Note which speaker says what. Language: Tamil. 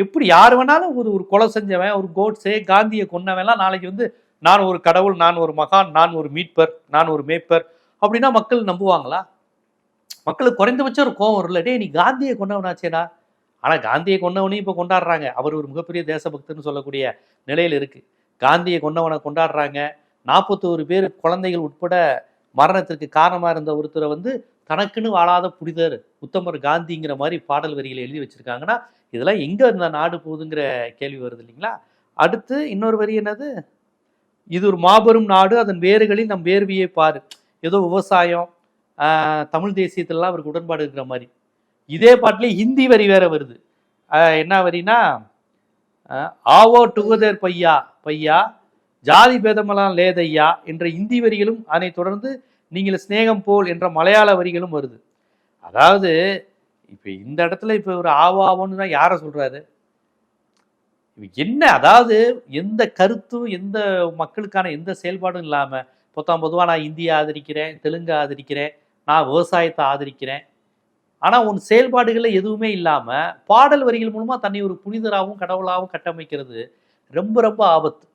Speaker 1: எப்படி யார் வேணாலும் ஒரு ஒரு கொலை செஞ்சவன், ஒரு கோட்ஸே, காந்தியை கொன்னவன்லாம் நாளைக்கு வந்து நான் ஒரு கடவுள், நான் ஒரு மகான், நான் ஒரு மீட்பர், நான் ஒரு மேய்ப்பர் அப்படின்னா மக்கள் நம்புவாங்களா? மக்களுக்கு குறைந்தபட்சம் ஒரு கோவம் வரும்ல, டேய் நீ காந்தியை கொன்னவனாச்சேடா. ஆனா காந்தியை கொன்னவனையும் இப்போ கொண்டாடுறாங்க. அவர் ஒரு மிகப்பெரிய தேசபக்தன்னு சொல்லக்கூடிய நிலையில் இருக்கு. காந்தியை கொன்னவனை கொண்டாடுறாங்க. 41 பேர் குழந்தைகள் உட்பட மரணத்திற்கு காரணமா இருந்த ஒருத்தரை வந்து தனக்குன்னு வாழாத புனிதர் உத்தமர் காந்திங்கிற மாதிரி பாடல் வரிகளை எழுதி வச்சிருக்காங்கன்னா இதெல்லாம் எங்க இந்த நாடு போகுதுங்கிற கேள்வி வருது இல்லைங்களா? அடுத்து இன்னொரு வரி என்னது, இது ஒரு மாபெரும் நாடு, அதன் வேறுகளில் நம் வேர்வியை பாரு. ஏதோ விவசாயம் தமிழ் தேசியத்திலலாம் அவருக்கு உடன்பாடு இருக்கிற மாதிரி. இதே பாட்டிலே ஹிந்தி வரி வேற வருது. என்ன வரினா, ஆவோ டுகெதர் பையா பையா, ஜாதி பேதமெல்லாம் லேதையா என்ற இந்தி வரிகளும், அதை தொடர்ந்து நீங்கள் சிநேகம் போல் என்ற மலையாள வரிகளும் வருது. அதாவது இப்ப இந்த இடத்துல இப்ப ஒரு ஆவாவோன்னு தான் யாரை சொல்றாரு? என்ன, அதாவது எந்த கருத்தும் எந்த மக்களுக்கான எந்த செயல்பாடும் இல்லாம பொதுவா நான் இந்தியை ஆதரிக்கிறேன், தெலுங்கு ஆதரிக்கிறேன், நான் விவசாயத்தை ஆதரிக்கிறேன், ஆனா உன் செயல்பாடுகள்ல எதுவுமே இல்லாம பாடல் வரிகள் மூலமா தன்னை ஒரு புனிதராகவும் கடவுளாகவும் கட்டமைக்கிறது ரொம்ப ரொம்ப ஆபத்து.